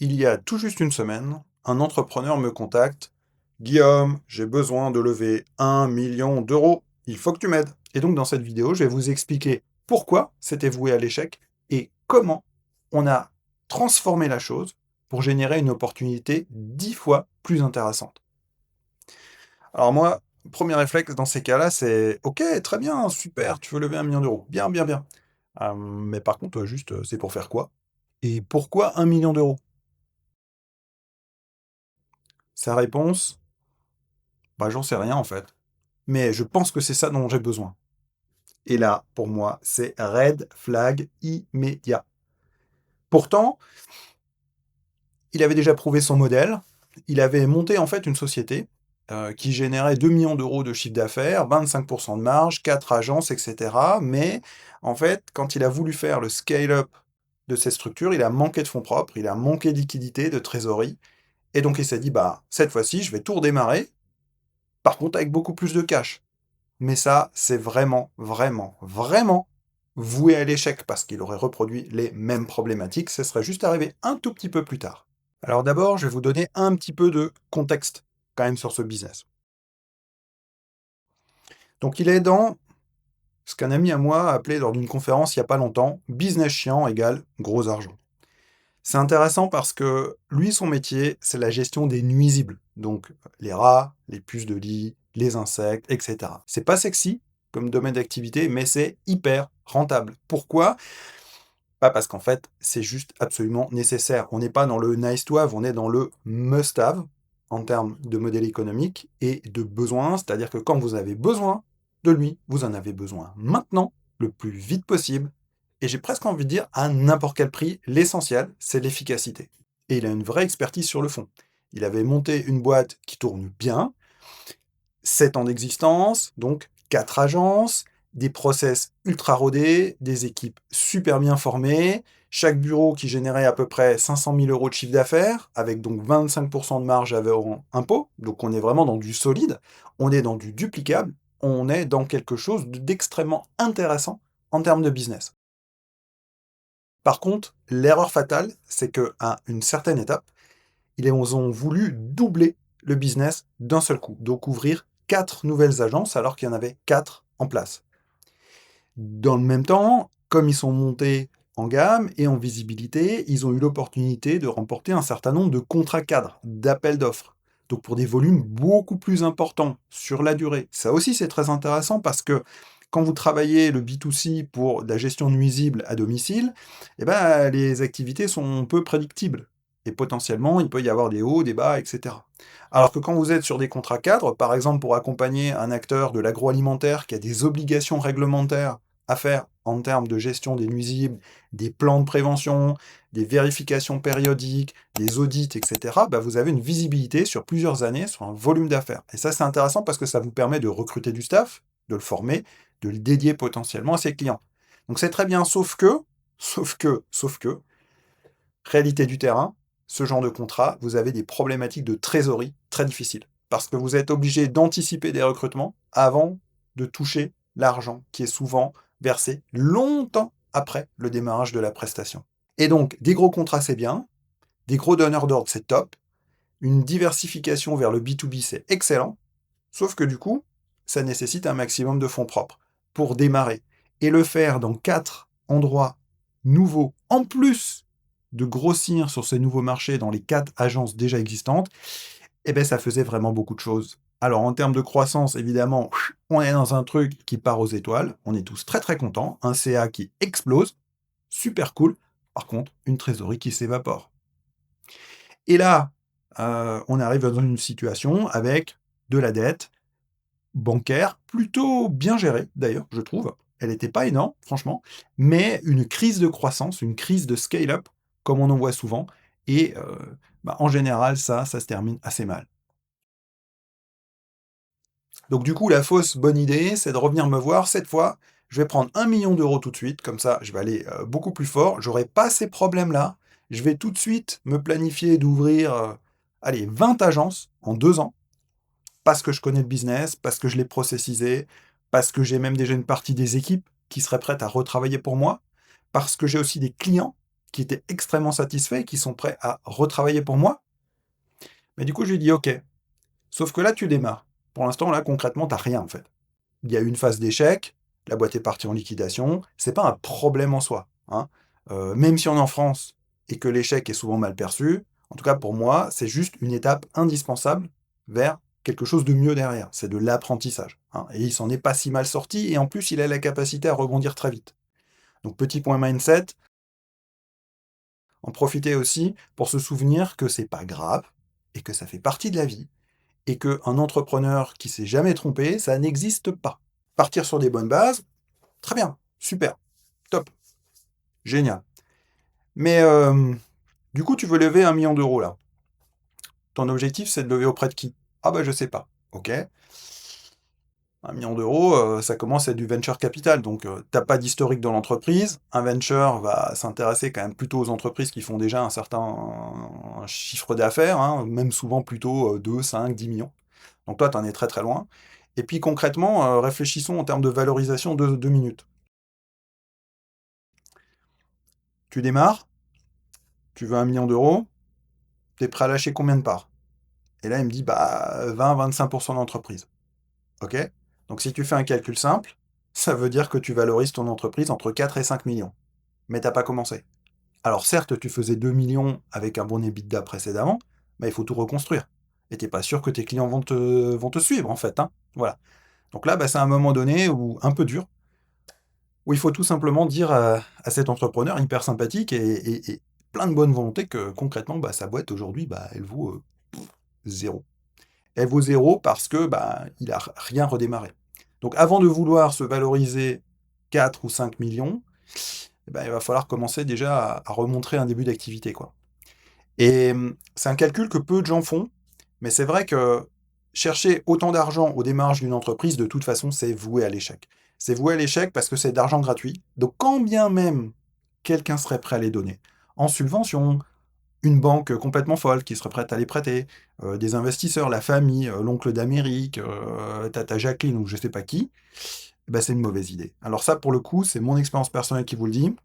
Il y a tout juste une semaine, un entrepreneur me contacte. Guillaume, j'ai besoin de lever 1 million d'euros. Il faut que tu m'aides. Et donc, dans cette vidéo, je vais vous expliquer pourquoi c'était voué à l'échec et comment on a transformé la chose pour générer une opportunité 10 fois plus intéressante. Alors, moi, premier réflexe dans ces cas-là, c'est OK, très bien, super, tu veux lever 1 million d'euros. Bien, bien, bien. Mais par contre, juste, c'est pour faire quoi? Et pourquoi 1 million d'euros? Sa réponse, bah, j'en sais rien en fait. Mais je pense que c'est ça dont j'ai besoin. Et là, pour moi, c'est red flag immédiat. Pourtant, il avait déjà prouvé son modèle. Il avait monté en fait une société qui générait 2 millions d'euros de chiffre d'affaires, 25% de marge, 4 agences, etc. Mais en fait, quand il a voulu faire le scale-up de cette structure, il a manqué de fonds propres, il a manqué de liquidité, de trésorerie. Et donc il s'est dit, bah, cette fois-ci, je vais tout redémarrer, par contre avec beaucoup plus de cash. Mais ça, c'est vraiment, vraiment, vraiment voué à l'échec parce qu'il aurait reproduit les mêmes problématiques, ce serait juste arrivé un tout petit peu plus tard. Alors d'abord, je vais vous donner un petit peu de contexte quand même sur ce business. Donc il est dans ce qu'un ami à moi a appelé lors d'une conférence il n'y a pas longtemps, business chiant égale gros argent. C'est intéressant parce que lui, son métier, c'est la gestion des nuisibles. Donc les rats, les puces de lit, les insectes, etc. C'est pas sexy comme domaine d'activité, mais c'est hyper rentable. Pourquoi? Pas parce qu'en fait, c'est juste absolument nécessaire. On n'est pas dans le nice to have, on est dans le must have en termes de modèle économique et de besoin. C'est-à-dire que quand vous avez besoin de lui, vous en avez besoin maintenant, le plus vite possible. Et j'ai presque envie de dire à n'importe quel prix, l'essentiel, c'est l'efficacité. Et il a une vraie expertise sur le fond. Il avait monté une boîte qui tourne bien, 7 ans d'existence, donc 4 agences, des process ultra rodés, des équipes super bien formées, chaque bureau qui générait à peu près 500 000 euros de chiffre d'affaires, avec donc 25% de marge avant impôt, donc on est vraiment dans du solide, on est dans du duplicable, on est dans quelque chose d'extrêmement intéressant en termes de business. Par contre, l'erreur fatale, c'est qu'à une certaine étape, ils ont voulu doubler le business d'un seul coup, donc ouvrir 4 nouvelles agences alors qu'il y en avait 4 en place. Dans le même temps, comme ils sont montés en gamme et en visibilité, ils ont eu l'opportunité de remporter un certain nombre de contrats cadres, d'appels d'offres. Donc pour des volumes beaucoup plus importants sur la durée. Ça aussi c'est très intéressant parce que quand vous travaillez le B2C pour de la gestion nuisible à domicile, eh ben, les activités sont peu prédictibles. Et potentiellement, il peut y avoir des hauts, des bas, etc. Alors que quand vous êtes sur des contrats cadres, par exemple pour accompagner un acteur de l'agroalimentaire qui a des obligations réglementaires à faire en termes de gestion des nuisibles, des plans de prévention, des vérifications périodiques, des audits, etc., bah vous avez une visibilité sur plusieurs années, sur un volume d'affaires. Et ça, c'est intéressant parce que ça vous permet de recruter du staff, de le former, de le dédier potentiellement à ses clients. Donc c'est très bien, sauf que, réalité du terrain, ce genre de contrat, vous avez des problématiques de trésorerie très difficiles. Parce que vous êtes obligé d'anticiper des recrutements avant de toucher l'argent qui est souvent versé longtemps après le démarrage de la prestation. Et donc, des gros contrats, c'est bien, des gros donneurs d'ordre, c'est top, une diversification vers le B2B, c'est excellent, sauf que du coup, ça nécessite un maximum de fonds propres pour démarrer. Et le faire dans 4 endroits nouveaux, en plus de grossir sur ces nouveaux marchés dans les 4 agences déjà existantes, eh ben ça faisait vraiment beaucoup de choses. Alors en termes de croissance, évidemment, on est dans un truc qui part aux étoiles, on est tous très très contents, un CA qui explose, super cool, par contre, une trésorerie qui s'évapore. Et là, on arrive dans une situation avec de la dette bancaire, plutôt bien gérée d'ailleurs, je trouve. Elle n'était pas énorme, franchement, mais une crise de croissance, une crise de scale-up, comme on en voit souvent, et bah, en général, ça se termine assez mal. Donc du coup, la fausse bonne idée, c'est de revenir me voir. Cette fois, je vais prendre 1 million d'euros tout de suite, comme ça, je vais aller beaucoup plus fort. J'aurai pas ces problèmes-là. Je vais tout de suite me planifier d'ouvrir, allez, 20 agences en 2 ans, parce que je connais le business, parce que je l'ai processisé, parce que j'ai même déjà une partie des équipes qui seraient prêtes à retravailler pour moi, parce que j'ai aussi des clients qui étaient extrêmement satisfaits, qui sont prêts à retravailler pour moi. Mais du coup, je lui dis: «OK, sauf que là, tu démarres. Pour l'instant, là, concrètement, tu as rien, en fait. Il y a eu une phase d'échec, la boîte est partie en liquidation, c'est pas un problème en soi, hein. Même si on est en France et que l'échec est souvent mal perçu, en tout cas pour moi, c'est juste une étape indispensable vers quelque chose de mieux derrière. C'est de l'apprentissage, hein, et il s'en est pas si mal sorti et en plus, il a la capacité à rebondir très vite. Donc petit point mindset, en profiter aussi pour se souvenir que c'est pas grave et que ça fait partie de la vie et qu'un entrepreneur qui s'est jamais trompé, ça n'existe pas. Partir sur des bonnes bases, très bien, super, top, génial. Mais du coup, tu veux lever 1 million d'euros là. Ton objectif, c'est de lever auprès de qui? Ah bah je sais pas. Ok. 1 million d'euros, ça commence à être du venture capital, donc t'as pas d'historique dans l'entreprise. Un venture va s'intéresser quand même plutôt aux entreprises qui font déjà un certain chiffre d'affaires, hein, même souvent plutôt 2, 5, 10 millions. Donc toi, t'en es très très loin. Et puis concrètement, réfléchissons en termes de valorisation de 2 minutes. Tu démarres, tu veux 1 million d'euros, t'es prêt à lâcher combien de parts? Et là, il me dit, bah, 20-25% d'entreprise. OK? Donc si tu fais un calcul simple, ça veut dire que tu valorises ton entreprise entre 4 et 5 millions. Mais t'as pas commencé. Alors certes, tu faisais 2 millions avec un bon EBITDA précédemment, mais il faut tout reconstruire. Et t'es pas sûr que tes clients vont te suivre, en fait, hein. Voilà. Donc là, bah, c'est un moment donné où, un peu dur, où il faut tout simplement dire à cet entrepreneur hyper sympathique et plein de bonne volonté que concrètement, bah, sa boîte aujourd'hui, bah, elle vaut 0. Elle vaut 0 parce que, bah, il a rien redémarré. Donc avant de vouloir se valoriser 4 ou 5 millions, eh ben, il va falloir commencer déjà à remontrer un début d'activité, quoi. Et c'est un calcul que peu de gens font, mais c'est vrai que chercher autant d'argent au démarrage d'une entreprise, de toute façon, c'est voué à l'échec. C'est voué à l'échec parce que c'est d'argent gratuit. Donc quand bien même quelqu'un serait prêt à les donner, en subvention, une banque complètement folle qui serait prête à les prêter, des investisseurs, la famille, l'oncle d'Amérique, tata Jacqueline ou je sais pas qui, bah, c'est une mauvaise idée. Alors ça, pour le coup, c'est mon expérience personnelle qui vous le dit.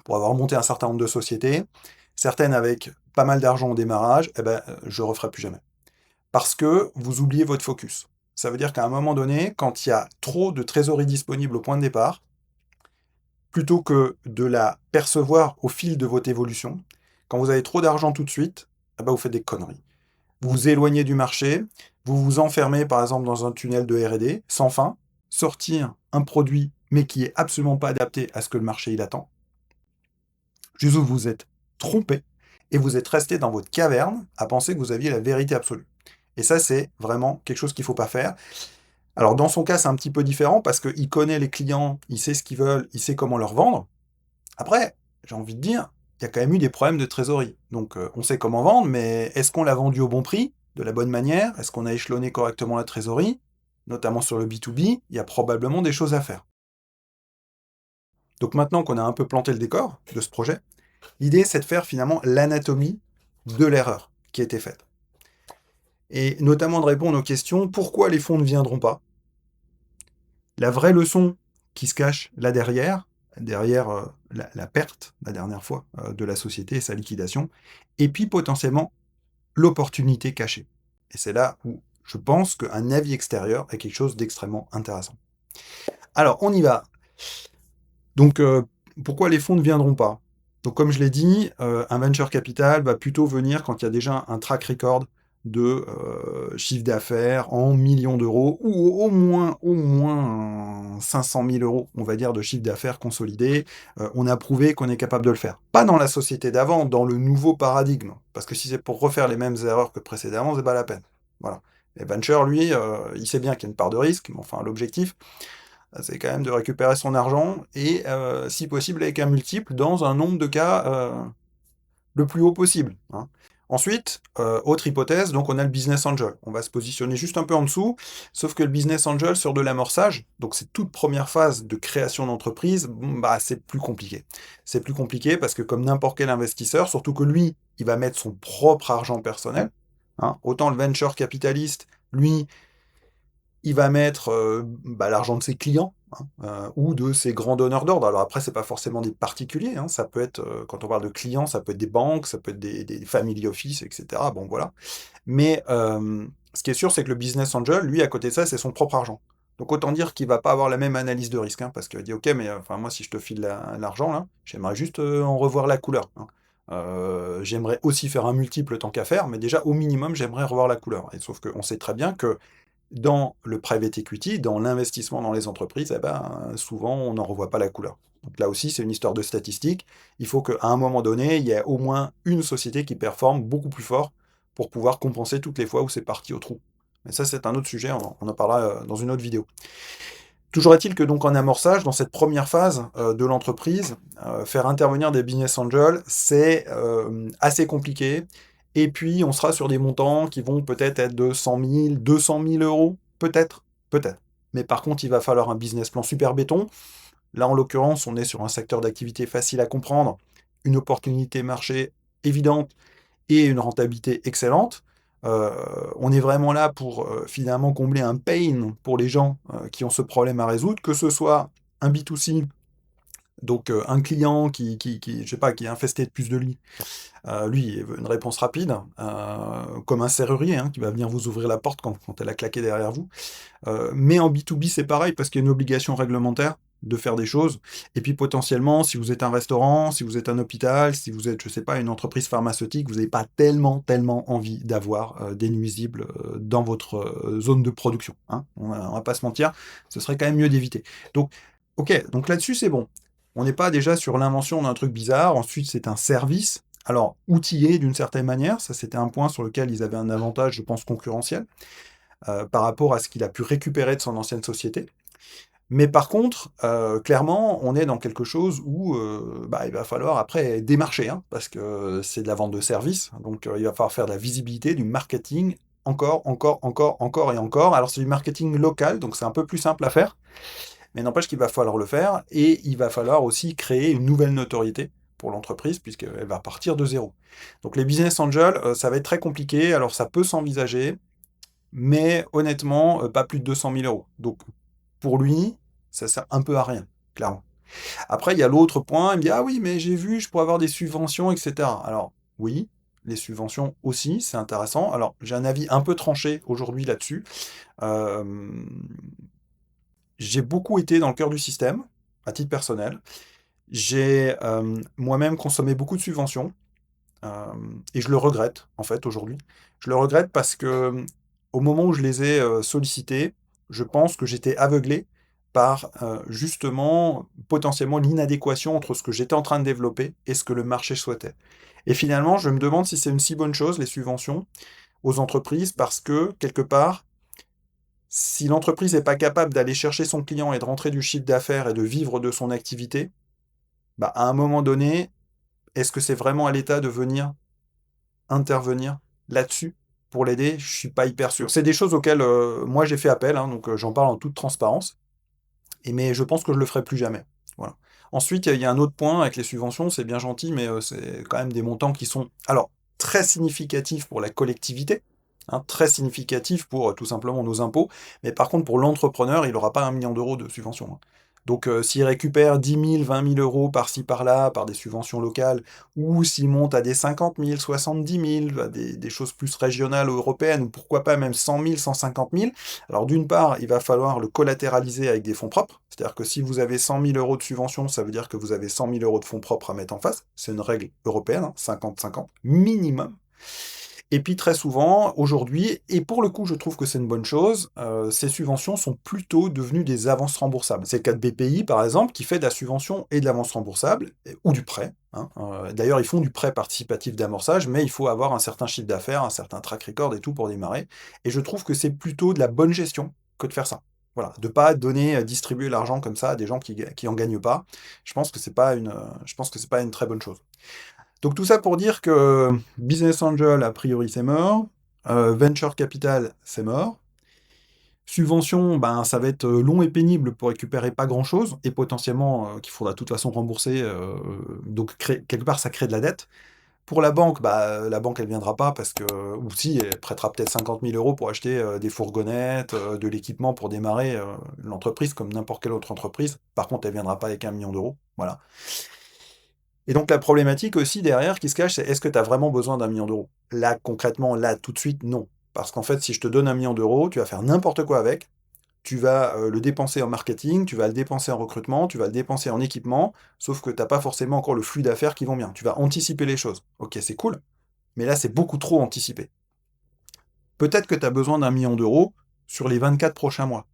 Pour avoir monté un certain nombre de sociétés, certaines avec pas mal d'argent au démarrage, eh ben, je ne referai plus jamais. Parce que vous oubliez votre focus. Ça veut dire qu'à un moment donné, quand il y a trop de trésorerie disponible au point de départ, plutôt que de la percevoir au fil de votre évolution, quand vous avez trop d'argent tout de suite, eh ben, vous faites des conneries. Vous vous éloignez du marché, vous vous enfermez par exemple dans un tunnel de R&D sans fin, sortir un produit mais qui est absolument pas adapté à ce que le marché il attend. Juste vous vous êtes trompé et vous êtes resté dans votre caverne à penser que vous aviez la vérité absolue. Et ça, c'est vraiment quelque chose qu'il ne faut pas faire. Alors dans son cas, c'est un petit peu différent parce qu'il connaît les clients, il sait ce qu'ils veulent, il sait comment leur vendre. Après, j'ai envie de dire, il y a quand même eu des problèmes de trésorerie. Donc on sait comment vendre, mais est-ce qu'on l'a vendu au bon prix, de la bonne manière? Est-ce qu'on a échelonné correctement la trésorerie? Notamment sur le B2B, il y a probablement des choses à faire. Donc maintenant qu'on a un peu planté le décor de ce projet, l'idée c'est de faire finalement l'anatomie de l'erreur qui a été faite. Et notamment de répondre aux questions pourquoi les fonds ne viendront pas? La vraie leçon qui se cache là derrière, derrière la perte, la dernière fois, de la société et sa liquidation, et puis potentiellement l'opportunité cachée. Et c'est là où je pense qu'un avis extérieur est quelque chose d'extrêmement intéressant. Alors, on y va. Donc, pourquoi les fonds ne viendront pas? Donc, comme je l'ai dit, un venture capital va plutôt venir quand il y a déjà un track record de chiffre d'affaires en millions d'euros ou au moins 500 000 euros, on va dire, de chiffre d'affaires consolidé. On a prouvé qu'on est capable de le faire. Pas dans la société d'avant, dans le nouveau paradigme. Parce que si c'est pour refaire les mêmes erreurs que précédemment, c'est pas la peine. Voilà. Et venture, lui, il sait bien qu'il y a une part de risque, mais enfin, l'objectif, c'est quand même de récupérer son argent et, si possible, avec un multiple dans un nombre de cas le plus haut possible, hein. Ensuite, autre hypothèse, donc on a le business angel. On va se positionner juste un peu en dessous, sauf que le business angel sur de l'amorçage, donc c'est toute première phase de création d'entreprise, bon, bah, c'est plus compliqué. C'est plus compliqué parce que comme n'importe quel investisseur, surtout que lui, il va mettre son propre argent personnel, hein. Autant le venture capitaliste, lui, il va mettre, l'argent de ses clients, hein, ou de ses grands donneurs d'ordre. Alors après, c'est pas forcément des particuliers, hein, ça peut être, quand on parle de clients, ça peut être des banques, ça peut être des family office et cetera. Bon, voilà. Mais ce qui est sûr, c'est que le business angel, lui, à côté de ça, c'est son propre argent. Donc autant dire qu'il va pas avoir la même analyse de risque, hein, parce qu'il va dire: «OK, mais enfin moi, si je te file l'argent là, j'aimerais juste, en revoir la couleur, hein. J'aimerais aussi faire un multiple tant qu'à faire, mais déjà au minimum, j'aimerais revoir la couleur» et sauf qu'on sait très bien que dans le private equity, dans l'investissement dans les entreprises, eh ben, souvent, on n'en revoit pas la couleur. Donc là aussi, c'est une histoire de statistiques. Il faut qu'à un moment donné, il y ait au moins une société qui performe beaucoup plus fort pour pouvoir compenser toutes les fois où c'est parti au trou. Mais ça, c'est un autre sujet, on en parlera dans une autre vidéo. Toujours est-il que donc en amorçage, dans cette première phase de l'entreprise, faire intervenir des business angels, c'est assez compliqué. Et puis, on sera sur des montants qui vont peut-être être de 100 000, 200 000 euros, peut-être, peut-être. Mais par contre, il va falloir un business plan super béton. Là, en l'occurrence, on est sur un secteur d'activité facile à comprendre, une opportunité marché évidente et une rentabilité excellente. Heu, on est vraiment là pour, finalement combler un pain pour les gens, qui ont ce problème à résoudre, que ce soit un B2C, donc un client qui je sais pas, qui est infesté de puces de lit, lui, il veut une réponse rapide, comme un serrurier, hein, qui va venir vous ouvrir la porte quand elle a claqué derrière vous. Mais en B2B, c'est pareil parce qu'il y a une obligation réglementaire de faire des choses. Et puis potentiellement, si vous êtes un restaurant, si vous êtes un hôpital, si vous êtes, je sais pas, une entreprise pharmaceutique, vous n'avez pas tellement envie d'avoir des nuisibles dans votre zone de production, hein. On va pas se mentir, ce serait quand même mieux d'éviter. Donc, ok, donc là-dessus, c'est bon. On n'est pas déjà sur l'invention d'un truc bizarre. Ensuite, c'est un service. Alors, outillé d'une certaine manière, ça c'était un point sur lequel ils avaient un avantage, je pense, concurrentiel par rapport à ce qu'il a pu récupérer de son ancienne société. Mais par contre, clairement, on est dans quelque chose où, il va falloir après démarcher, hein, parce que c'est de la vente de services, donc il va falloir faire de la visibilité, du marketing, encore et encore. Alors c'est du marketing local, donc c'est un peu plus simple à faire, mais n'empêche qu'il va falloir le faire et il va falloir aussi créer une nouvelle notoriété pour l'entreprise puisqu'elle va partir de zéro. Donc les business angels, ça va être très compliqué, alors ça peut s'envisager, mais honnêtement, pas plus de 200 000 euros. Donc pour lui, ça sert un peu à rien, clairement. Après, il y a l'autre point, il me dit: «Ah oui, mais j'ai vu, je pourrais avoir des subventions et cetera». Alors oui, les subventions aussi, c'est intéressant. Alors j'ai un avis un peu tranché aujourd'hui là-dessus. Hem, j'ai beaucoup été dans le cœur du système, à titre personnel. J'ai, moi-même consommé beaucoup de subventions. Et je le regrette, en fait, aujourd'hui. Je le regrette parce que, au moment où je les ai, sollicités, je pense que j'étais aveuglé par, justement, potentiellement l'inadéquation entre ce que j'étais en train de développer et ce que le marché souhaitait. Et finalement, je me demande si c'est une si bonne chose, les subventions aux entreprises, parce que, quelque part, si l'entreprise n'est pas capable d'aller chercher son client et de rentrer du chiffre d'affaires et de vivre de son activité, à un moment donné, est-ce que c'est vraiment à l'État de venir intervenir là-dessus pour l'aider? Je suis pas hyper sûr. C'est des choses auxquelles, moi j'ai fait appel, hein, donc j'en parle en toute transparence mais je pense que je le ferai plus jamais. Voilà. Ensuite, il y a un autre point avec les subventions, c'est bien gentil, mais c'est quand même des montants qui sont alors très significatifs pour la collectivité, hein, très significatifs pour, tout simplement nos impôts, mais par contre pour l'entrepreneur, il aura pas 1 000 000 € de subvention, hein. Donc s'il récupère 10 000, 20 000 € par-ci par-là, par des subventions locales, ou s'il monte à des 50 000, 70 000, à des choses plus régionales ou européennes, ou pourquoi pas même 100 000, 150 000, alors d'une part, il va falloir le collatéraliser avec des fonds propres, c'est-à-dire que si vous avez 100 000 € de subvention, ça veut dire que vous avez 100 000 € de fonds propres à mettre en face. C'est une règle européenne, hein, 50-50, minimum. Et puis très souvent, aujourd'hui, et pour le coup je trouve que c'est une bonne chose, ces subventions sont plutôt devenues des avances remboursables. C'est le cas de BPI par exemple, qui fait de la subvention et de l'avance remboursable, ou du prêt, hein. D'ailleurs ils font du prêt participatif d'amorçage, mais il faut avoir un certain chiffre d'affaires, un certain track record et tout pour démarrer. Et je trouve que c'est plutôt de la bonne gestion que de faire ça. Voilà, de pas donner, distribuer l'argent comme ça à des gens qui en gagnent pas. Je pense que c'est pas une très bonne chose. Donc tout ça pour dire que business angel, a priori, c'est mort. Venture capital, c'est mort. Subvention, ça va être long et pénible pour récupérer pas grand-chose et potentiellement qu'il faudra de toute façon rembourser. Donc quelque part, ça crée de la dette. Pour la banque, la banque, elle viendra pas parce que ou si, elle prêtera peut-être 50 000 € pour acheter, des fourgonnettes, de l'équipement pour démarrer, l'entreprise comme n'importe quelle autre entreprise. Par contre, elle viendra pas avec 1 million d'euros, voilà. Et donc la problématique aussi derrière qui se cache, c'est est-ce que tu as vraiment besoin d'1 million d'euros? Là, concrètement, là, tout de suite, non. Parce qu'en fait, si je te donne 1 million d'euros, tu vas faire n'importe quoi avec. Tu vas, le dépenser en marketing, tu vas le dépenser en recrutement, tu vas le dépenser en équipement, sauf que tu as pas forcément encore le flux d'affaires qui vont bien. Tu vas anticiper les choses. OK, c'est cool, mais là, c'est beaucoup trop anticipé. Peut-être que tu as besoin d'1 million d'euros sur les 24 prochains mois,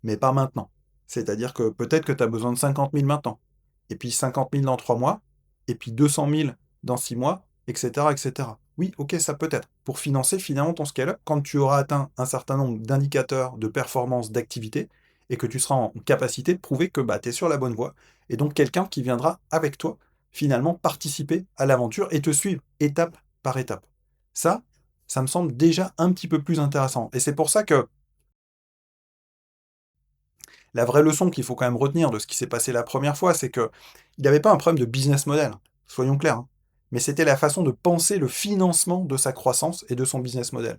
mais pas maintenant. C'est-à-dire que peut-être que tu as besoin de 50 000 maintenant, et puis 50 000 dans 3 mois, et puis 200 000 dans 6 mois, etc., etc. Oui, OK, ça peut être. Pour financer finalement ton scale-up, quand tu auras atteint un certain nombre d'indicateurs de performance d'activité, et que tu seras en capacité de prouver que tu es sur la bonne voie, et donc quelqu'un qui viendra avec toi, finalement, participer à l'aventure et te suivre étape par étape. Ça me semble déjà un petit peu plus intéressant. Et c'est pour ça que la vraie leçon qu'il faut quand même retenir de ce qui s'est passé la première fois, c'est que il n'avait pas un problème de business model, soyons clairs, hein. Mais c'était la façon de penser le financement de sa croissance et de son business model.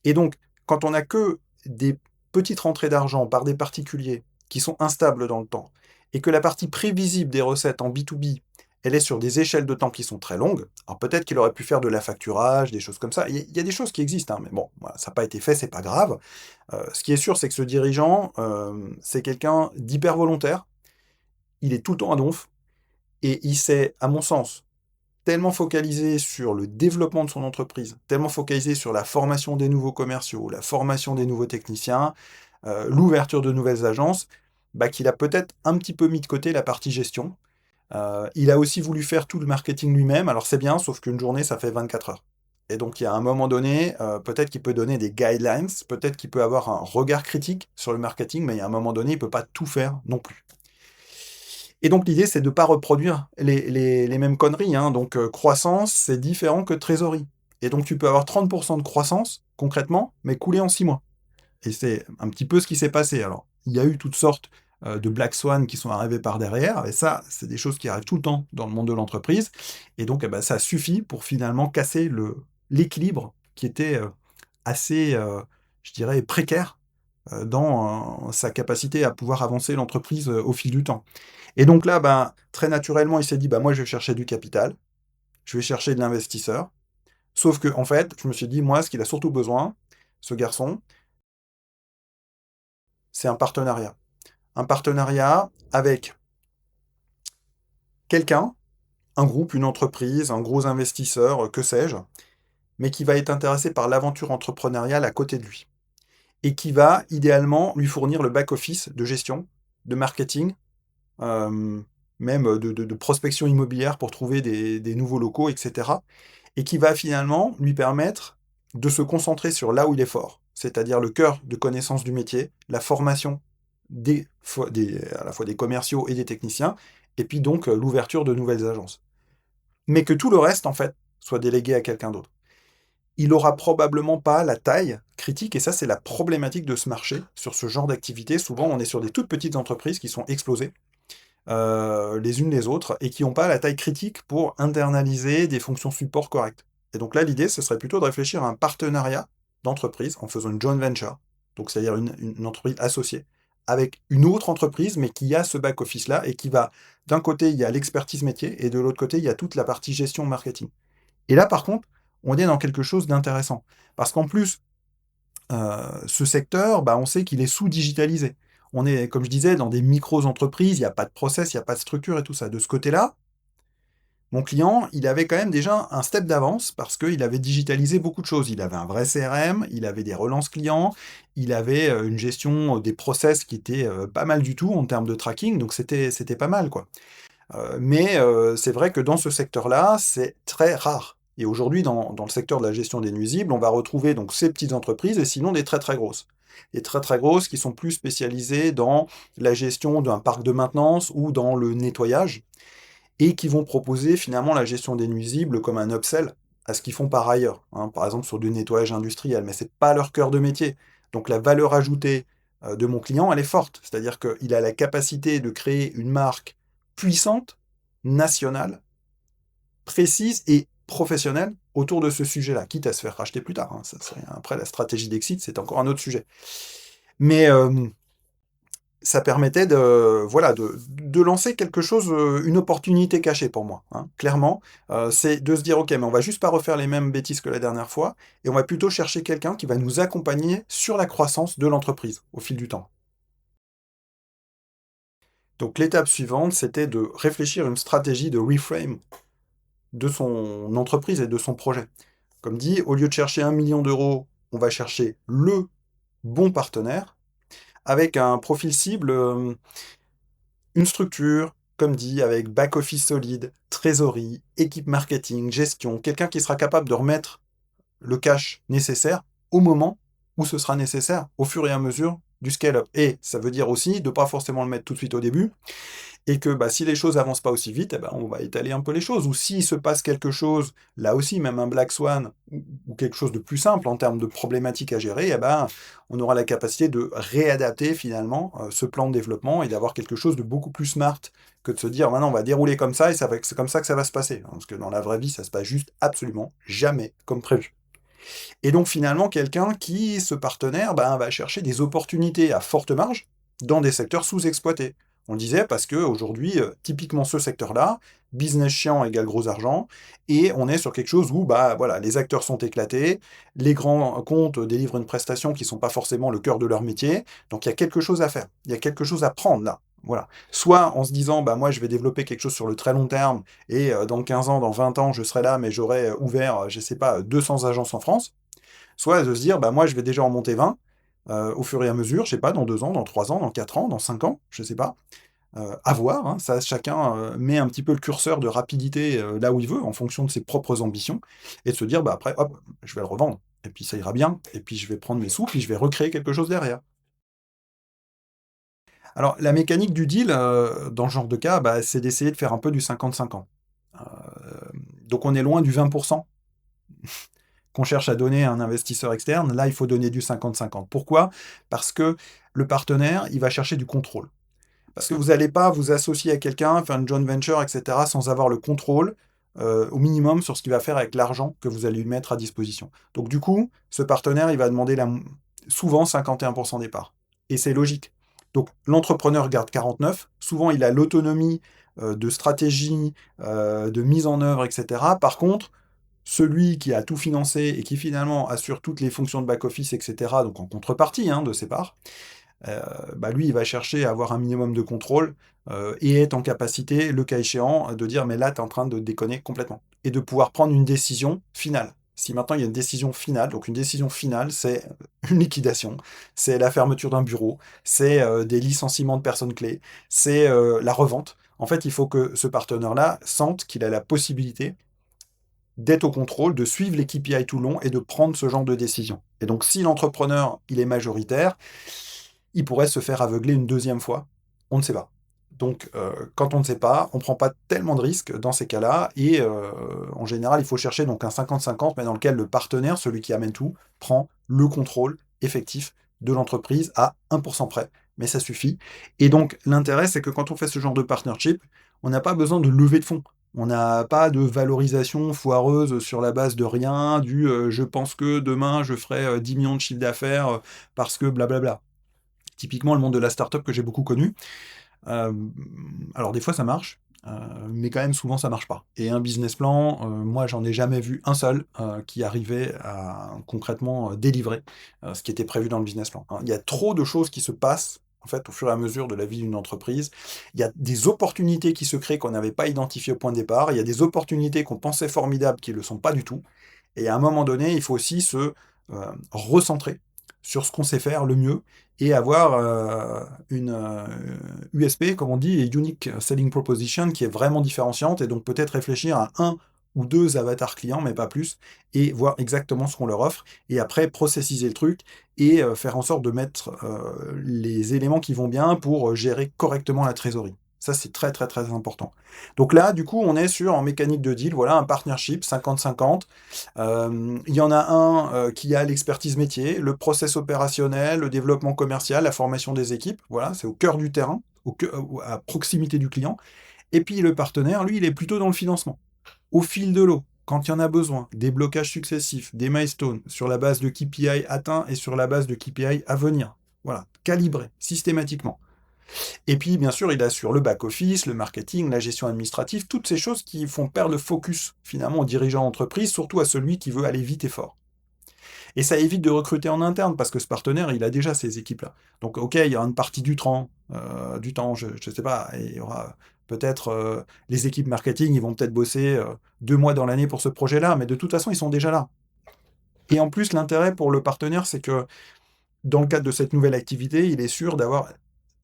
Et donc, quand on n'a que des petites rentrées d'argent par des particuliers qui sont instables dans le temps, et que la partie prévisible des recettes en B2B, elle est sur des échelles de temps qui sont très longues, alors peut-être qu'il aurait pu faire de l'affacturage, des choses comme ça. Il y a des choses qui existent, hein, mais bon, voilà, ça n'a pas été fait, c'est pas grave. Ce qui est sûr, c'est que ce dirigeant, c'est quelqu'un d'hyper volontaire, il est tout le temps à donf, et il s'est, à mon sens, tellement focalisé sur le développement de son entreprise, tellement focalisé sur la formation des nouveaux commerciaux, la formation des nouveaux techniciens, l'ouverture de nouvelles agences, qu'il a peut-être un petit peu mis de côté la partie gestion. Il a aussi voulu faire tout le marketing lui-même, alors c'est bien, sauf qu'une journée, ça fait 24 heures. Et donc, il y a un moment donné, peut-être qu'il peut donner des guidelines, peut-être qu'il peut avoir un regard critique sur le marketing, mais il y a un moment donné, il ne peut pas tout faire non plus. Et donc l'idée, c'est de ne pas reproduire les mêmes conneries, hein. Donc croissance, c'est différent que trésorerie. Et donc tu peux avoir 30% de croissance, concrètement, mais couler en 6 mois. Et c'est un petit peu ce qui s'est passé. Alors, il y a eu toutes sortes de Black Swan qui sont arrivés par derrière, et ça, c'est des choses qui arrivent tout le temps dans le monde de l'entreprise. Et donc, ça suffit pour finalement casser l'équilibre qui était assez, je dirais, précaire dans sa capacité à pouvoir avancer l'entreprise au fil du temps. Et donc là, très naturellement, il s'est dit, moi, je vais chercher du capital, je vais chercher de l'investisseur. Sauf que, en fait, je me suis dit, moi, ce qu'il a surtout besoin, ce garçon, c'est un partenariat. Un partenariat avec quelqu'un, un groupe, une entreprise, un gros investisseur, que sais-je, mais qui va être intéressé par l'aventure entrepreneuriale à côté de lui. Et qui va, idéalement, lui fournir le back-office de gestion, de marketing, euh, même de prospection immobilière pour trouver des nouveaux locaux, etc. Et qui va finalement lui permettre de se concentrer sur là où il est fort, c'est-à-dire le cœur de connaissance du métier, la formation à la fois des commerciaux et des techniciens, et puis donc l'ouverture de nouvelles agences. Mais que tout le reste, en fait, soit délégué à quelqu'un d'autre. Il n'aura probablement pas la taille critique, et ça c'est la problématique de ce marché, sur ce genre d'activité. Souvent on est sur des toutes petites entreprises qui sont explosées, les unes les autres, et qui n'ont pas la taille critique pour internaliser des fonctions support correctes. Et donc là, l'idée, ce serait plutôt de réfléchir à un partenariat d'entreprise en faisant une joint venture, donc c'est-à-dire une entreprise associée, avec une autre entreprise, mais qui a ce back-office-là, et qui va, d'un côté, il y a l'expertise métier, et de l'autre côté, il y a toute la partie gestion marketing. Et là, par contre, on est dans quelque chose d'intéressant. Parce qu'en plus, ce secteur, on sait qu'il est sous-digitalisé. On est, comme je disais, dans des micro-entreprises, il n'y a pas de process, il n'y a pas de structure et tout ça. De ce côté-là, mon client, il avait quand même déjà un step d'avance parce qu'il avait digitalisé beaucoup de choses. Il avait un vrai CRM, il avait des relances clients, il avait une gestion des process qui était pas mal du tout en termes de tracking, donc c'était pas mal, quoi. Mais c'est vrai que dans ce secteur-là, c'est très rare. Et aujourd'hui, dans le secteur de la gestion des nuisibles, on va retrouver donc ces petites entreprises et sinon des très très grosses. Des très très grosses qui sont plus spécialisées dans la gestion d'un parc de maintenance ou dans le nettoyage et qui vont proposer finalement la gestion des nuisibles comme un upsell à ce qu'ils font par ailleurs, hein, par exemple sur du nettoyage industriel, mais c'est pas leur cœur de métier. Donc la valeur ajoutée de mon client, elle est forte, c'est-à-dire qu'il a la capacité de créer une marque puissante, nationale, précise et professionnel autour de ce sujet-là, quitte à se faire racheter plus tard, hein, ça serait après la stratégie d'exit, c'est encore un autre sujet. Mais, ça permettait de voilà, de lancer quelque chose, une opportunité cachée pour moi, hein, clairement. C'est de se dire: «OK, mais on va juste pas refaire les mêmes bêtises que la dernière fois et on va plutôt chercher quelqu'un qui va nous accompagner sur la croissance de l'entreprise au fil du temps». Donc l'étape suivante, c'était de réfléchir à une stratégie de reframe de son entreprise et de son projet. Comme dit, au lieu de chercher 1 million d'euros, on va chercher le bon partenaire avec un profil cible, une structure, comme dit, avec back-office solide, trésorerie, équipe marketing, gestion, quelqu'un qui sera capable de remettre le cash nécessaire au moment où ce sera nécessaire, au fur et à mesure du scale-up. Et ça veut dire aussi de ne pas forcément le mettre tout de suite au début, et que bah, si les choses avancent pas aussi vite, eh ben, on va étaler un peu les choses. Ou s'il se passe quelque chose, là aussi, même un Black Swan, ou quelque chose de plus simple en termes de problématiques à gérer, eh ben, on aura la capacité de réadapter finalement ce plan de développement et d'avoir quelque chose de beaucoup plus smart que de se dire maintenant on va dérouler comme ça et c'est comme ça que ça va se passer. Parce que dans la vraie vie, ça se passe juste absolument jamais comme prévu. Et donc finalement, quelqu'un qui, ce partenaire, ben, va chercher des opportunités à forte marge dans des secteurs sous-exploités. On le disait parce qu'aujourd'hui, typiquement ce secteur-là, business chiant égale gros argent, et on est sur quelque chose où bah, voilà, les acteurs sont éclatés, les grands comptes délivrent une prestation qui ne sont pas forcément le cœur de leur métier, donc il y a quelque chose à faire, il y a quelque chose à prendre là. Voilà. Soit en se disant, bah, moi je vais développer quelque chose sur le très long terme, et dans 15 ans, dans 20 ans, je serai là, mais j'aurai ouvert, je ne sais pas, 200 agences en France. Soit de se dire, bah, moi, je vais déjà en monter 20 au fur et à mesure, je sais pas, dans 2 ans, dans 3 ans, dans 4 ans, dans 5 ans, je sais pas. À voir, hein, ça, chacun met un petit peu le curseur de rapidité là où il veut, en fonction de ses propres ambitions, et de se dire, bah, après, hop, je vais le revendre, et puis ça ira bien, et puis je vais prendre mes sous, puis je vais recréer quelque chose derrière. Alors, la mécanique du deal, dans ce genre de cas, bah, c'est d'essayer de faire un peu du 50-50. Donc on est loin du 20% qu'on cherche à donner à un investisseur externe, là, il faut donner du 50-50. Pourquoi? Parce que le partenaire, il va chercher du contrôle. Parce que vous n'allez pas vous associer à quelqu'un, faire une joint venture, etc., sans avoir le contrôle au minimum sur ce qu'il va faire avec l'argent que vous allez lui mettre à disposition. Donc du coup, ce partenaire, il va demander souvent 51% des parts. Et c'est logique. Donc l'entrepreneur garde 49, souvent il a l'autonomie de stratégie, de mise en œuvre, etc. Par contre, celui qui a tout financé et qui finalement assure toutes les fonctions de back-office, etc., donc en contrepartie hein, de ses parts, euh, bah lui, il va chercher à avoir un minimum de contrôle et être en capacité, le cas échéant, de dire mais là, tu es en train de déconner complètement. Et de pouvoir prendre une décision finale. Si maintenant il y a une décision finale, donc une décision finale, c'est une liquidation, c'est la fermeture d'un bureau, c'est des licenciements de personnes clés, c'est la revente. En fait, il faut que ce partenaire-là sente qu'il a la possibilité d'être au contrôle, de suivre les KPI tout le long et de prendre ce genre de décision. Et donc, si l'entrepreneur, il est majoritaire, il pourrait se faire aveugler une deuxième fois. On ne sait pas. Donc, quand on ne sait pas, on ne prend pas tellement de risques dans ces cas-là. Et en général, il faut chercher donc un 50-50, mais dans lequel le partenaire, celui qui amène tout, prend le contrôle effectif de l'entreprise à 1% près. Mais ça suffit. Et donc, l'intérêt, c'est que quand on fait ce genre de partnership, on n'a pas besoin de lever de fonds. On n'a pas de valorisation foireuse sur la base de rien, du je pense que demain je ferai 10 millions de chiffre d'affaires parce que blablabla. Typiquement, le monde de la startup que j'ai beaucoup connu. Euh, alors, des fois, ça marche, mais quand même, souvent, ça marche pas. Et un business plan, moi, j'en ai jamais vu un seul qui arrivait à concrètement délivrer ce qui était prévu dans le business plan, hein. Il y a trop de choses qui se passent. En fait, au fur et à mesure de la vie d'une entreprise, il y a des opportunités qui se créent qu'on n'avait pas identifiées au point de départ. Il y a des opportunités qu'on pensait formidables qui ne le sont pas du tout. Et à un moment donné, il faut aussi se recentrer sur ce qu'on sait faire le mieux et avoir une USP, comme on dit, et Unique Selling Proposition, qui est vraiment différenciante, et donc peut-être réfléchir à un ou deux avatars clients, mais pas plus, et voir exactement ce qu'on leur offre, et après processiser le truc, et faire en sorte de mettre les éléments qui vont bien pour gérer correctement la trésorerie. Ça, c'est très très très important. Donc là, du coup, on est sur, en mécanique de deal, voilà, un partnership 50-50. Il y en a un qui a l'expertise métier, le process opérationnel, le développement commercial, la formation des équipes. Voilà, c'est au cœur du terrain, à proximité du client. Et puis le partenaire, lui, il est plutôt dans le financement, au fil de l'eau. quand il y en a besoin, des blocages successifs, des milestones, sur la base de KPI atteints et sur la base de KPI à venir. Voilà, calibré, systématiquement. Et puis, bien sûr, il assure le back-office, le marketing, la gestion administrative, toutes ces choses qui font perdre le focus, finalement, au dirigeant d'entreprise, surtout à celui qui veut aller vite et fort. Et ça évite de recruter en interne, parce que ce partenaire, il a déjà ces équipes-là. Donc, OK, il y aura une partie du temps, je ne sais pas, et il y aura peut-être les équipes marketing, ils vont peut-être bosser 2 mois dans l'année pour ce projet-là, mais de toute façon, ils sont déjà là. Et en plus, l'intérêt pour le partenaire, c'est que dans le cadre de cette nouvelle activité, il est sûr d'avoir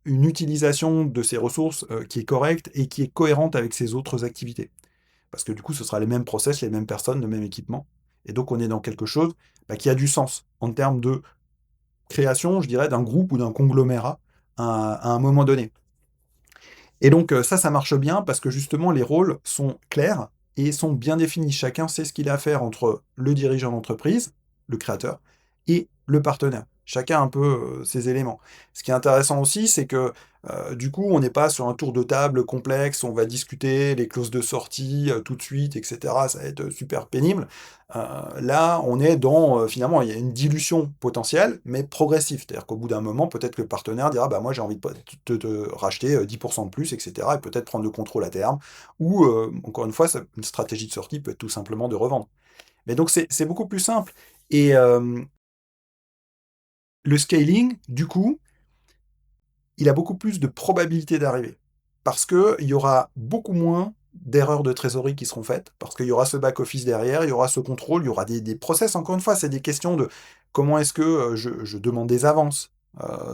une utilisation de ses ressources qui est correcte et qui est cohérente avec ses autres activités. Parce que du coup, ce sera les mêmes process, les mêmes personnes, le même équipement. Et donc, on est dans quelque chose qui a du sens en termes de création, je dirais, d'un groupe ou d'un conglomérat à un moment donné. Et donc, ça marche bien parce que justement, les rôles sont clairs et sont bien définis. Chacun sait ce qu'il a à faire entre le dirigeant d'entreprise, le créateur, et le partenaire. Chacun a un peu ses éléments. Ce qui est intéressant aussi, c'est que du coup, on n'est pas sur un tour de table complexe, on va discuter les clauses de sortie tout de suite, etc. Ça va être super pénible. Là, on est dans, finalement, il y a une dilution potentielle, mais progressive. C'est-à-dire qu'au bout d'un moment, peut-être que le partenaire dira, bah, moi, j'ai envie de te racheter 10% de plus, etc. Et peut-être prendre le contrôle à terme. Ou, encore une fois, une stratégie de sortie peut être tout simplement de revendre. Mais donc, c'est beaucoup plus simple. Et le scaling, du coup, il a beaucoup plus de probabilité d'arriver. Parce qu'il y aura beaucoup moins d'erreurs de trésorerie qui seront faites, parce qu'il y aura ce back-office derrière, il y aura ce contrôle, il y aura des process, encore une fois, c'est des questions de comment est-ce que je demande des avances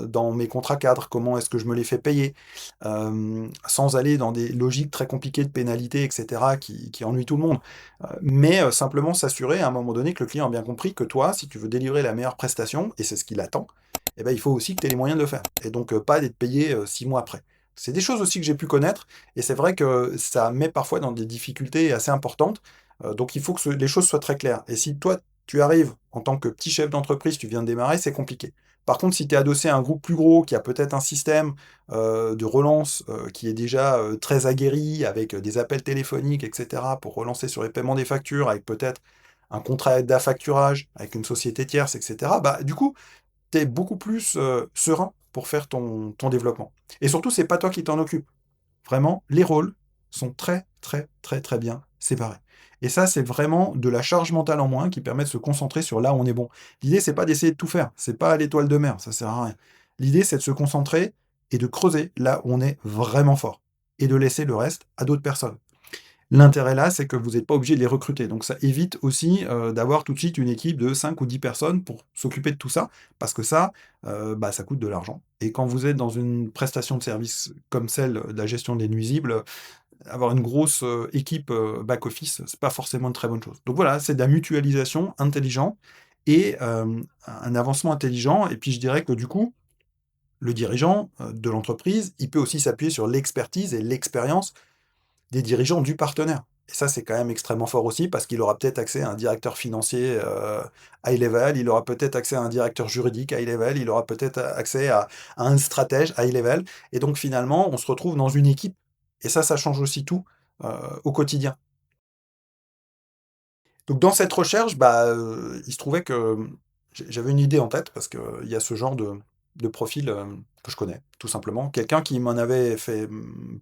dans mes contrats cadres, comment est-ce que je me les fais payer, sans aller dans des logiques très compliquées de pénalités, etc., qui ennuient tout le monde. Mais simplement s'assurer à un moment donné que le client a bien compris que toi, si tu veux délivrer la meilleure prestation, et c'est ce qu'il attend, eh ben, il faut aussi que tu aies les moyens de le faire. Et donc, pas d'être payé 6 mois après. C'est des choses aussi que j'ai pu connaître, et c'est vrai que ça met parfois dans des difficultés assez importantes. Donc, il faut que les choses soient très claires. Et si toi, tu arrives en tant que petit chef d'entreprise, tu viens de démarrer, c'est compliqué. Par contre, si tu es adossé à un groupe plus gros, qui a peut-être un système de relance qui est déjà très aguerri, avec des appels téléphoniques, etc., pour relancer sur les paiements des factures, avec peut-être un contrat d'affacturage avec une société tierce, etc., bah, du coup, tu es beaucoup plus serein pour faire ton développement. Et surtout, c'est pas toi qui t'en occupe. Vraiment, les rôles sont très, très, très, très bien séparés. Et ça, c'est vraiment de la charge mentale en moins qui permet de se concentrer sur là où on est bon. L'idée, c'est pas d'essayer de tout faire. C'est pas l'étoile de mer, ça sert à rien. L'idée, c'est de se concentrer et de creuser là où on est vraiment fort. Et de laisser le reste à d'autres personnes. L'intérêt là, c'est que vous n'êtes pas obligé de les recruter. Donc ça évite aussi d'avoir tout de suite une équipe de 5 ou 10 personnes pour s'occuper de tout ça, parce que ça, bah, ça coûte de l'argent. Et quand vous êtes dans une prestation de service comme celle de la gestion des nuisibles, avoir une grosse équipe back-office, c'est pas forcément une très bonne chose. Donc voilà, c'est de la mutualisation intelligente et un avancement intelligent. Et puis je dirais que du coup, le dirigeant de l'entreprise, il peut aussi s'appuyer sur l'expertise et l'expérience des dirigeants du partenaire. Et ça, c'est quand même extrêmement fort aussi parce qu'il aura peut-être accès à un directeur financier high level, il aura peut-être accès à un directeur juridique high level, il aura peut-être accès à un stratège high level. Et donc finalement, on se retrouve dans une équipe. Et ça change aussi tout au quotidien. Donc dans cette recherche, bah, il se trouvait que j'avais une idée en tête parce qu'il y a ce genre de profil que je connais, tout simplement. Quelqu'un qui m'en avait fait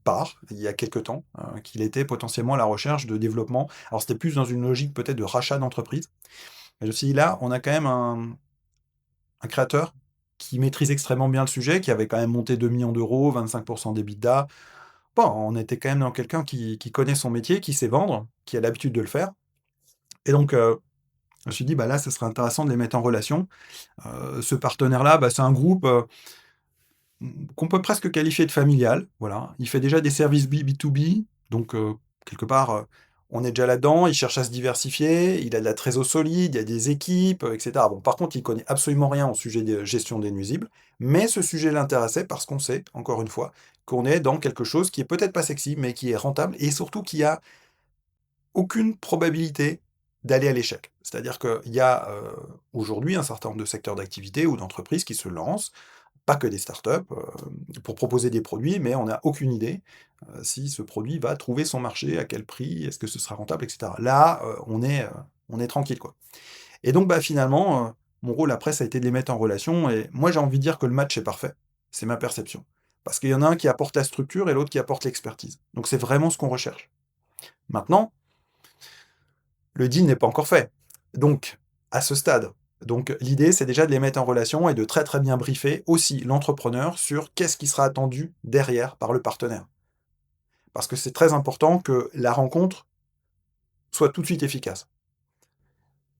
part il y a quelque temps, qu'il était potentiellement à la recherche de développement. Alors c'était plus dans une logique peut-être de rachat d'entreprise. Mais je me suis dit là, on a quand même un créateur qui maîtrise extrêmement bien le sujet, qui avait quand même monté 2 millions d'euros, 25% d'EBITDA. Bon, on était quand même dans quelqu'un qui connaît son métier, qui sait vendre, qui a l'habitude de le faire. Et donc, je me suis dit, bah là, ce serait intéressant de les mettre en relation. Ce partenaire-là, bah, c'est un groupe qu'on peut presque qualifier de familial. Voilà. Il fait déjà des services B2B, donc quelque part, on est déjà là-dedans. Il cherche à se diversifier, il a de la trésor solide, il y a des équipes, etc. Bon, par contre, il connaît absolument rien au sujet de gestion des nuisibles, mais ce sujet l'intéressait parce qu'on sait, encore une fois, qu'on est dans quelque chose qui est peut-être pas sexy, mais qui est rentable et surtout qui a aucune probabilité d'aller à l'échec. C'est-à-dire qu'il y a aujourd'hui un certain nombre de secteurs d'activité ou d'entreprises qui se lancent, pas que des startups, pour proposer des produits, mais on n'a aucune idée, si ce produit va trouver son marché, à quel prix, est-ce que ce sera rentable, et cetera. Là, on est tranquille, quoi. Et donc, bah, finalement, mon rôle après, ça a été de les mettre en relation et moi, j'ai envie de dire que le match est parfait. C'est ma perception. Parce qu'il y en a un qui apporte la structure et l'autre qui apporte l'expertise. Donc c'est vraiment ce qu'on recherche. Maintenant, le deal n'est pas encore fait. Donc, à ce stade. Donc l'idée, c'est déjà de les mettre en relation et de très, très bien briefer aussi l'entrepreneur sur qu'est-ce qui sera attendu derrière par le partenaire. Parce que c'est très important que la rencontre soit tout de suite efficace.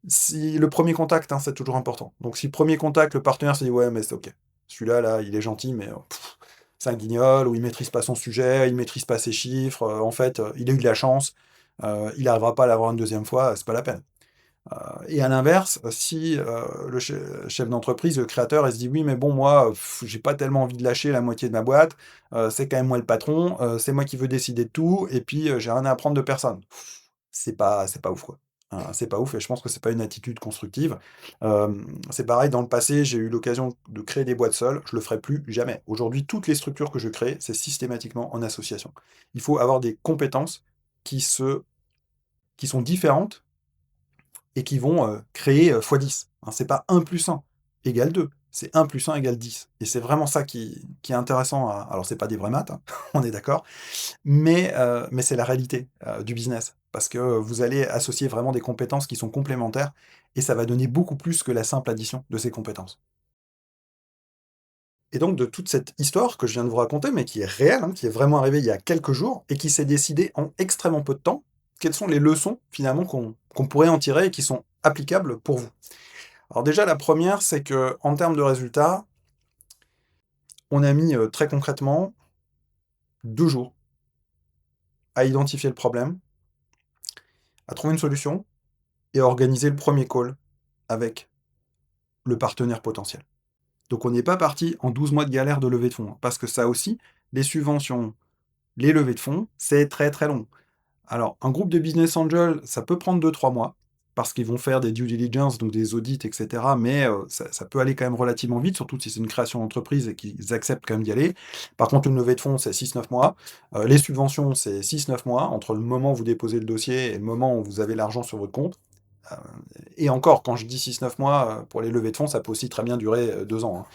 Si le premier contact, hein, c'est toujours important. Donc si premier contact, le partenaire se dit: «Ouais, mais c'est OK. Celui-là, là, il est gentil, mais c'est un guignol ou il maîtrise pas son sujet, il maîtrise pas ses chiffres, en fait, il a eu de la chance, il n'arrivera pas à l'avoir une deuxième fois, c'est pas la peine». Et à l'inverse, si, le chef d'entreprise, le créateur, il se dit: «Oui, mais bon, moi, j'ai pas tellement envie de lâcher la moitié de ma boîte, c'est quand même moi le patron, c'est moi qui veux décider de tout et puis, j'ai rien à apprendre de personne». C'est pas ouf, quoi. C'est pas ouf et je pense que c'est pas une attitude constructive. C'est pareil dans le passé, j'ai eu l'occasion de créer des boîtes seul, je le ferai plus jamais. Aujourd'hui, toutes les structures que je crée, c'est systématiquement en association. Il faut avoir des compétences qui se qui sont différentes et qui vont, créer, x10. Hein, c'est pas 1 + 1 égale 2, c'est 1 + 1 égale 10 et c'est vraiment ça qui est intéressant à alors c'est pas des vraies maths, hein, on est d'accord, mais c'est la réalité, du business. Parce que vous allez associer vraiment des compétences qui sont complémentaires et ça va donner beaucoup plus que la simple addition de ces compétences. Et donc de toute cette histoire que je viens de vous raconter, mais qui est réelle, hein, qui est vraiment arrivée il y a quelques jours et qui s'est décidée en extrêmement peu de temps, quelles sont les leçons finalement qu'on pourrait en tirer et qui sont applicables pour vous? Alors déjà la première, c'est que en termes de résultats, on a mis, très concrètement 2 jours à identifier le problème, à trouver une solution et à organiser le premier call avec le partenaire potentiel. Donc on n'est pas parti en 12 mois de galère de levée de fonds, hein, parce que ça aussi, les subventions, les levées de fonds, c'est très, très long. Alors un groupe de business angels, ça peut prendre 2-3 mois, parce qu'ils vont faire des due diligence, donc des audits et cetera, mais ça peut aller quand même relativement vite, surtout si c'est une création d'entreprise et qu'ils acceptent quand même d'y aller. Par contre, une levée de fonds, c'est 6-9 mois. Les subventions, c'est 6-9 mois, entre le moment où vous déposez le dossier et le moment où vous avez l'argent sur votre compte. Heu et encore, quand je dis 6-9 mois, pour les levées de fonds, ça peut aussi très bien durer, 2 ans,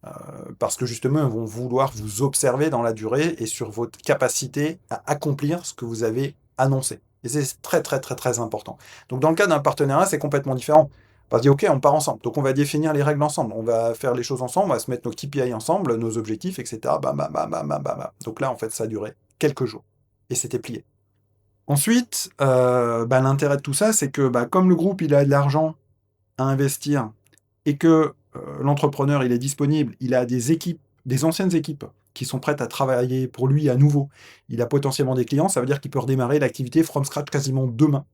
hein. Parce que justement, ils vont vouloir vous observer dans la durée et sur votre capacité à accomplir ce que vous avez annoncé. Et c'est très, très, très, très important. Donc dans le cas d'un partenariat, c'est complètement différent. On va se dire: «OK, on part ensemble». Donc on va définir les règles ensemble, on va faire les choses ensemble, on va se mettre nos KPI ensemble, nos objectifs et cetera. Bam, bam, bam, bam, bam, bam, bam. Donc là, en fait, ça a duré quelques jours et c'était plié. Ensuite, bah, l'intérêt de tout ça, c'est que, bah, comme le groupe, il a de l'argent à investir et que, l'entrepreneur, il est disponible, il a des équipes, des anciennes équipes qui sont prêtes à travailler pour lui à nouveau. Il a potentiellement des clients, ça veut dire qu'il peut redémarrer l'activité from scratch quasiment demain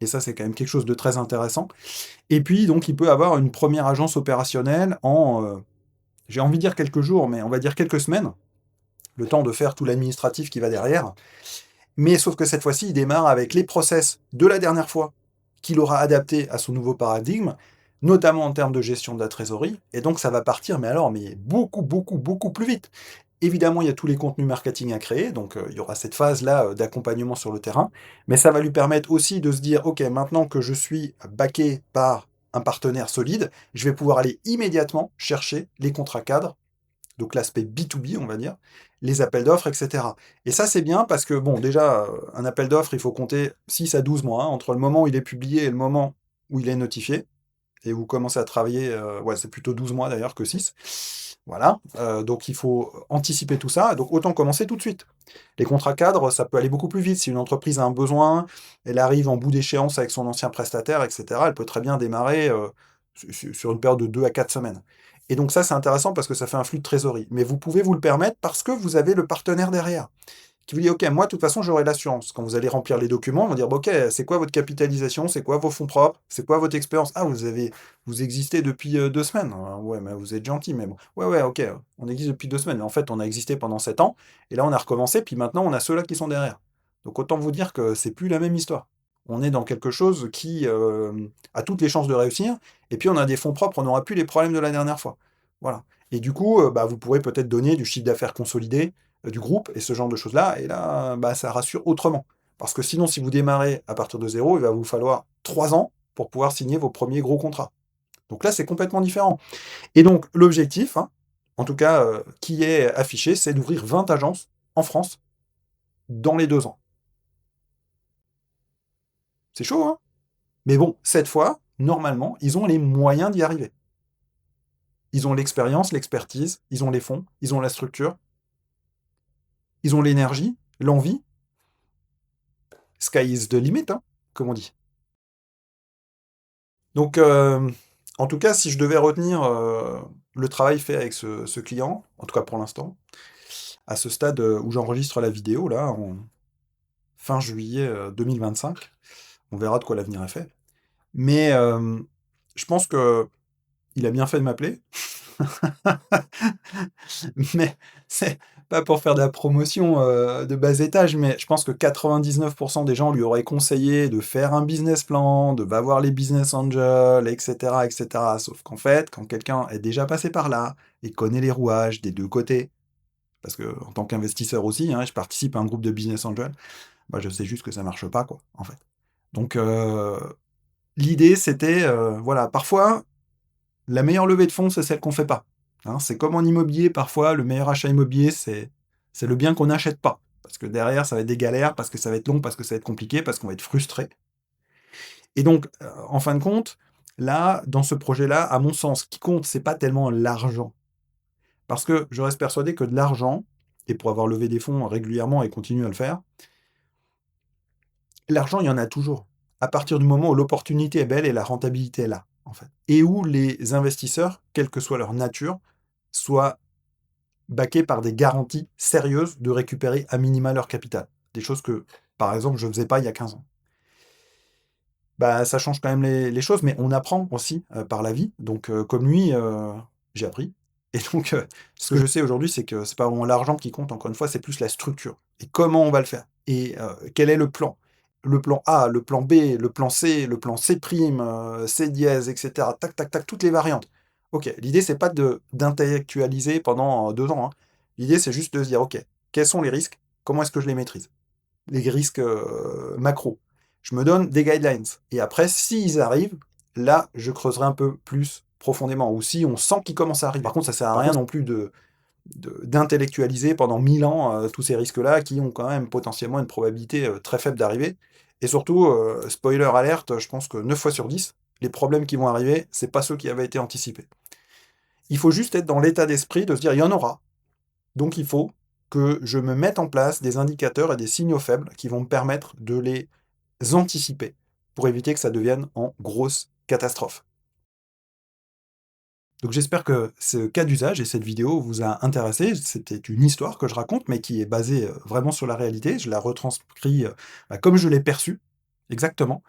et ça, c'est quand même quelque chose de très intéressant et puis donc il peut avoir une première agence opérationnelle en, j'ai envie de dire quelques jours, mais on va dire quelques semaines, le temps de faire tout l'administratif qui va derrière. Mais sauf que cette fois-ci, il démarre avec les process de la dernière fois, qu'il aura adapté à son nouveau paradigme, notamment en termes de gestion de la trésorerie, et donc ça va partir, mais alors, mais beaucoup, beaucoup, beaucoup plus vite. Évidemment, il y a tous les contenus marketing à créer, donc il y aura cette phase-là d'accompagnement sur le terrain, mais ça va lui permettre aussi de se dire, OK, maintenant que je suis backé par un partenaire solide, je vais pouvoir aller immédiatement chercher les contrats cadres, donc l'aspect B2B, on va dire, les appels d'offres, et cetera. Et ça, c'est bien parce que, bon, déjà, un appel d'offres, il faut compter 6 à 12 mois, hein, entre le moment où il est publié et le moment où il est notifié et vous commencez à travailler, ouais, c'est plutôt 12 mois d'ailleurs que 6. Voilà, donc il faut anticiper tout ça, donc autant commencer tout de suite. Les contrats cadres, ça peut aller beaucoup plus vite. Si une entreprise a un besoin, elle arrive en bout d'échéance avec son ancien prestataire et cetera, elle peut très bien démarrer, sur une période de 2 à 4 semaines. Et donc ça, c'est intéressant parce que ça fait un flux de trésorerie. Mais vous pouvez vous le permettre parce que vous avez le partenaire derrière qui vous dit: «OK, moi, de toute façon, j'aurai l'assurance». Quand vous allez remplir les documents, ils vont dire: «Bah, OK, c'est quoi votre capitalisation? C'est quoi vos fonds propres? C'est quoi votre expérience? Ah, vous existez depuis, 2 semaines? Ah ouais, mais vous êtes gentil, mais bon. Ouais, ouais, OK, on existe depuis 2 semaines, mais en fait, on a existé pendant 7 ans et là, on a recommencé, puis maintenant, on a ceux-là qui sont derrière». Donc autant vous dire que c'est plus la même histoire. On est dans quelque chose qui, a toutes les chances de réussir et puis on a des fonds propres, on n'aura plus les problèmes de la dernière fois. Voilà. Et du coup, bah, vous pourrez peut-être donner du chiffre d'affaires consolidé, du groupe et ce genre de choses-là et là, bah, ça rassure autrement. Parce que sinon, si vous démarrez à partir de zéro, il va vous falloir 3 ans pour pouvoir signer vos premiers gros contrats. Donc là, c'est complètement différent. Et donc l'objectif, hein, en tout cas, qui est affiché, c'est d'ouvrir 20 agences en France dans les 2 ans. C'est chaud, hein? Mais bon, cette fois, normalement, ils ont les moyens d'y arriver. Ils ont l'expérience, l'expertise, ils ont les fonds, ils ont la structure, ils ont l'énergie, l'envie. Sky is the limit, hein, comme on dit. Donc, en tout cas, si je devais retenir, le travail fait avec ce client, en tout cas pour l'instant, à ce stade, où j'enregistre la vidéo là, en fin juillet, 2025, on verra de quoi l'avenir est fait. Mais, je pense qu'il a bien fait de m'appeler. Mais c'est pas pour faire de la promotion, de bas étage, mais je pense que 99 des gens lui auraient conseillé de faire un business plan, de va voir les business angels et cetera et cetera. Sauf qu'en fait, quand quelqu'un est déjà passé par là et connaît les rouages des 2 côtés, parce que en tant qu'investisseur aussi, hein, je participe à un groupe de business angels, bah, je sais juste que ça marche pas quoi, en fait. Donc l'idée c'était, voilà, parfois la meilleure levée de fonds, c'est celle qu'on fait pas. Hein, c'est comme en immobilier, parfois, le meilleur achat immobilier, c'est le bien qu'on n'achète pas. Parce que derrière, ça va être des galères, parce que ça va être long, parce que ça va être compliqué, parce qu'on va être frustré. Et donc, en fin de compte, là, dans ce projet-là, à mon sens, ce qui compte, c'est pas tellement l'argent. Parce que je reste persuadé que de l'argent, et pour avoir levé des fonds régulièrement et continuer à le faire, l'argent, il y en a toujours. À partir du moment où l'opportunité est belle et la rentabilité est là, en fait. Et où les investisseurs, quelle que soit leur nature, soient baqués par des garanties sérieuses de récupérer à minima leur capital. Des choses que, par exemple, je ne faisais pas il y a 15 ans. Bah, ça change quand même les choses, mais on apprend aussi par la vie. Donc, comme lui, j'ai appris. Et donc, ce que je sais aujourd'hui, c'est que c'est pas vraiment l'argent qui compte, encore une fois, c'est plus la structure. Et comment on va le faire. Et quel est le plan. Le plan A, le plan B, le plan C, le plan C', C dièse, etc. Tac, tac, tac, toutes les variantes. Ok, l'idée, c'est pas d'intellectualiser pendant 2 ans, hein. L'idée, c'est juste de se dire, ok, quels sont les risques, comment est-ce que je les maîtrise? Les risques macro. Je me donne des guidelines. Et après, s'ils arrivent, là, je creuserai un peu plus profondément. Ou si on sent qu'ils commencent à arriver. Par contre, ça sert à rien non plus d'intellectualiser pendant 1000 ans tous ces risques-là qui ont quand même potentiellement une probabilité très faible d'arriver. Et surtout, spoiler alerte, je pense que 9 fois sur 10, les problèmes qui vont arriver, c'est pas ceux qui avaient été anticipés. Il faut juste être dans l'état d'esprit de se dire, il y en aura. Donc il faut que je me mette en place des indicateurs et des signaux faibles qui vont me permettre de les anticiper pour éviter que ça devienne en grosse catastrophe. Donc j'espère que ce cas d'usage et cette vidéo vous a intéressé. C'était une histoire que je raconte, mais qui est basée vraiment sur la réalité. Je la retranscris bah, comme je l'ai perçue, exactement.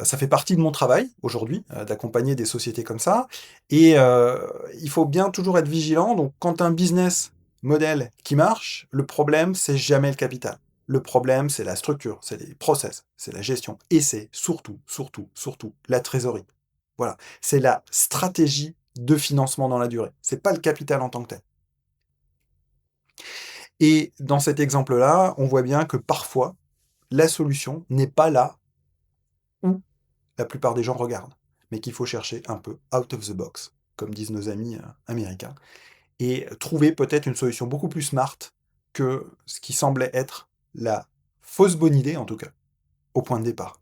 Ça fait partie de mon travail aujourd'hui, d'accompagner des sociétés comme ça. Et il faut bien toujours être vigilant. Donc quand un business model qui marche, le problème, c'est jamais le capital. Le problème, c'est la structure, c'est les process, c'est la gestion. Et c'est surtout, surtout, surtout la trésorerie. Voilà. C'est la stratégie de financement dans la durée. C'est pas le capital en tant que tel. Et dans cet exemple-là, on voit bien que parfois, la solution n'est pas là où la plupart des gens regardent, mais qu'il faut chercher un peu out of the box, comme disent nos amis américains, et trouver peut-être une solution beaucoup plus smart que ce qui semblait être la fausse bonne idée, en tout cas, au point de départ.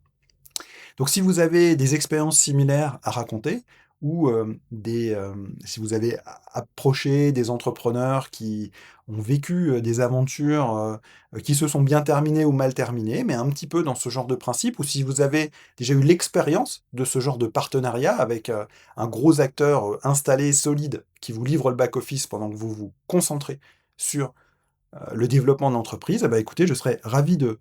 Donc si vous avez des expériences similaires à raconter, ou si vous avez approché des entrepreneurs qui ont vécu des aventures qui se sont bien terminées ou mal terminées, mais un petit peu dans ce genre de principe, ou si vous avez déjà eu l'expérience de ce genre de partenariat avec un gros acteur installé, solide, qui vous livre le back-office pendant que vous vous concentrez sur le développement de l'entreprise, eh ben, écoutez, je serais ravi de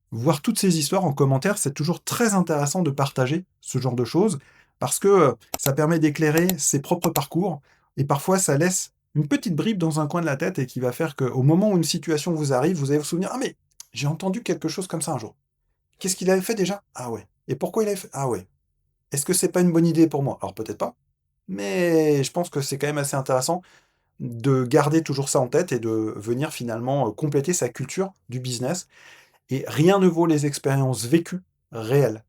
voir toutes ces histoires en commentaire. C'est toujours très intéressant de partager ce genre de choses parce que ça permet d'éclairer ses propres parcours et parfois ça laisse une petite bribe dans un coin de la tête et qui va faire qu'au moment où une situation vous arrive, vous allez vous souvenir: «Ah mais j'ai entendu quelque chose comme ça un jour. Qu'est-ce qu'il avait fait déjà? Ah ouais. Et pourquoi il avait fait? Ah ouais. Est-ce que c'est pas une bonne idée pour moi?» Alors peut-être pas, Mais je pense que c'est quand même assez intéressant de garder toujours ça en tête et de venir finalement, compléter sa culture du business et rien ne vaut les expériences vécues, réelles.